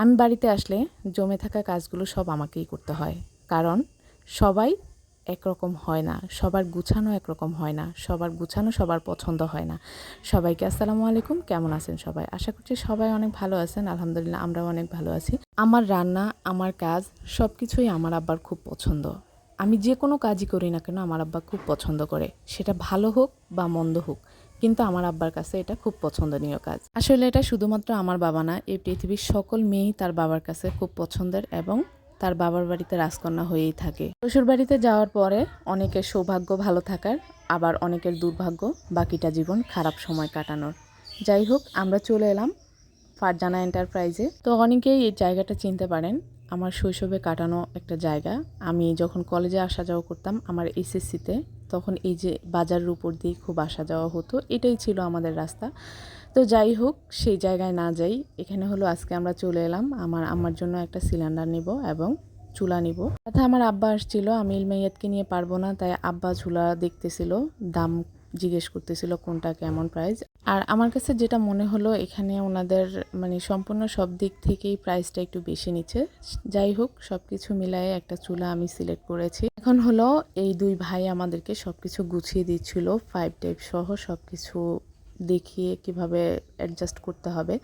আমি বাড়িতে আসলে জমে থাকা কাজগুলো সব আমাকেই করতে হয়, কারণ সবাই একরকম হয় না, সবার গুছানো একরকম হয় না, সবার গুছানো সবার পছন্দ হয় না। সবাইকে আসসালামু আলাইকুম, কেমন আছেন সবাই? আশা করছি সবাই অনেক ভালো আছেন। আলহামদুলিল্লাহ, আমরাও অনেক ভালো আছি। আমার রান্না, আমার কাজ সব কিছুই আমার আব্বার খুব পছন্দ। আমি যে কোনো কাজই করি না কেন আমার আব্বা খুব পছন্দ করে, সেটা ভালো হোক বা মন্দ হোক, কিন্তু আমার আব্বার কাছে এটা খুব পছন্দনীয় কাজ। আসলে এটা শুধুমাত্র আমার বাবা না, এই পৃথিবীর সকল মেয়েই তার বাবার কাছে খুব পছন্দের এবং তার বাবার বাড়িতে রাজকন্যা হয়েই থাকে। শ্বশুর বাড়িতে যাওয়ার পরে অনেকের সৌভাগ্য ভালো থাকার, আবার অনেকের দুর্ভাগ্য বাকিটা জীবন খারাপ সময় কাটানোর। যাই হোক, আমরা চলে এলাম ফারজানা এন্টারপ্রাইজে। তো অনেকেই এই জায়গাটা চিনতে পারেন, আমার শৈশবে কাটানো একটা জায়গা। আমি যখন কলেজে আসা যাওয়া করতাম আমার এসএসসিতে, তখন এই যে বাজারের উপর দিয়ে খুব আসা যাওয়া হতো, এটাই ছিল আমাদের রাস্তা। তো যাই হোক, সেই জায়গায় না যাই, এখানে হলো আজকে আমরা চলে এলাম আমার জন্য একটা সিলিন্ডার নিব এবং চুলা নিব। সাথে আমার আব্বা আসছিল, আমি ইলমাইয়াতকে নিয়ে পারবো না, তাই আব্বা চুলা দেখতেছিল, দাম জিজ্ঞেস করতেছিল কোনটা কেমন প্রাইস। আর আমার কাছে যেটা মনে হলো, এখানে ওনাদের মানে সম্পূর্ণ সব দিক থেকেই প্রাইসটা একটু বেশি নিচ্ছে। যাই হোক, সব কিছু মিলায়ে একটা চুলা আমি সিলেক্ট করেছি। এখন হলো এই দুই ভাই আমাদেরকে সব কিছু গুছিয়ে দিচ্ছিল, 5 টাইপ সহ সব কিছু দেখিয়ে কিভাবে অ্যাডজাস্ট করতে হবে।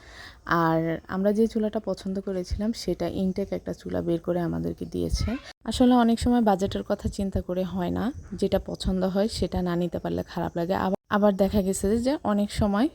আর আমরা যে চুলাটা পছন্দ করেছিলাম সেটা ইনটেক একটা চুলা বের করে আমাদেরকে দিয়েছে। আসলে অনেক সময় বাজেটের কথা চিন্তা করে হয় না, যেটা পছন্দ হয় সেটা না নিতে পারলে খারাপ লাগে। আবার দেখা গেছে যে অনেক সময়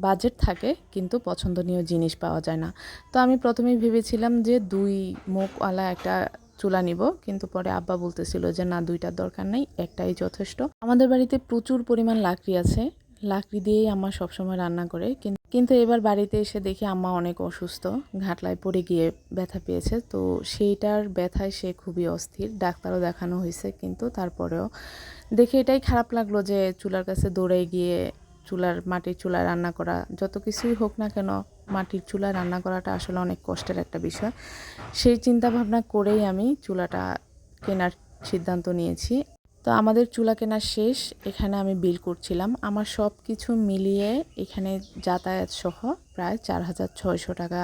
বাজেট থাকে কিন্তু পছন্দনীয় জিনিস পাওয়া যায় না। তো আমি প্রথমেই ভেবেছিলাম যে 2 মুখওয়ালা একটা চুলা নিব, কিন্তু পরে আব্বা বলতেছিল যে না, 2টার দরকার নেই, একটাই যথেষ্ট। আমাদের বাড়িতে প্রচুর পরিমাণ লাকড়ি আছে, লাকড়ি দিয়েই আম্মা সবসময় রান্না করে। কিন্তু এবার বাড়িতে এসে দেখি আম্মা অনেক অসুস্থ, ঘাটলায় পড়ে গিয়ে ব্যথা পেয়েছে। তো সেইটার ব্যথায় সে খুবই অস্থির, ডাক্তারও দেখানো হয়েছে, কিন্তু তারপরেও দেখে এটাই খারাপ লাগলো যে চুলার কাছে দৌড়ে গিয়ে মাটির চুলায় রান্না করা, যত কিছুই হোক না কেন মাটির চুলায় রান্না করাটা আসলে অনেক কষ্টের একটা বিষয়। সেই চিন্তা ভাবনা করেই আমি চুলাটা কেনার সিদ্ধান্ত নিয়েছি। তো আমাদের চুলা কেনা শেষ, এখানে আমি বিল করছিলাম। আমার সব কিছু মিলিয়ে এখানে যাতায়াত সহ প্রায় 4,600 টাকা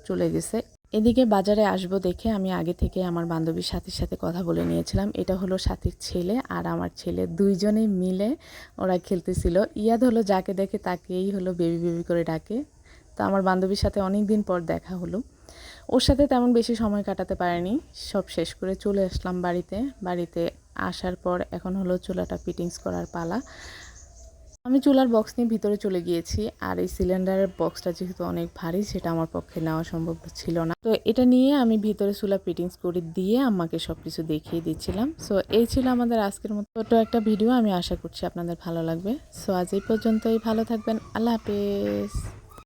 চলে গেছে। এদিকে বাজারে আসবো দেখে আমি আগে থেকে আমার বান্ধবীর সাথীর সাথে কথা বলে নিয়েছিলাম। এটা হলো সাথীর ছেলে আর আমার ছেলে, দুইজনেই মিলে ওরা খেলতেছিল। ইয়াদ হলো যাকে দেখে তাকেই হলো বেবি বেবি করে ডাকে। তো আমার বান্ধবীর সাথে অনেক দিন পর দেখা হলো, ওর সাথে তেমন বেশি সময় কাটাতে পারিনি। সব শেষ করে চলে আসলাম বাড়িতে আসার পর এখন হলো চুলাটা ফিটিংস করার পালা। আমি চুলার বক্স নিয়ে ভিতরে চলে গিয়েছি, আর এই সিলিন্ডারের বক্সটা যেহেতু অনেক ভারী, সেটা আমার পক্ষে নেওয়া সম্ভব ছিল না। তো এটা নিয়ে আমি ভিতরে চুলা ফিটিংস করে দিয়ে আম্মাকে সব কিছু দেখিয়ে দিচ্ছিলাম। সো এই ছিল আমাদের আজকের মতো ছোট একটা ভিডিও, আমি আশা করছি আপনাদের ভালো লাগবে। সো আজ এই পর্যন্তই, ভালো থাকবেন, আল্লাহ হাফেজ।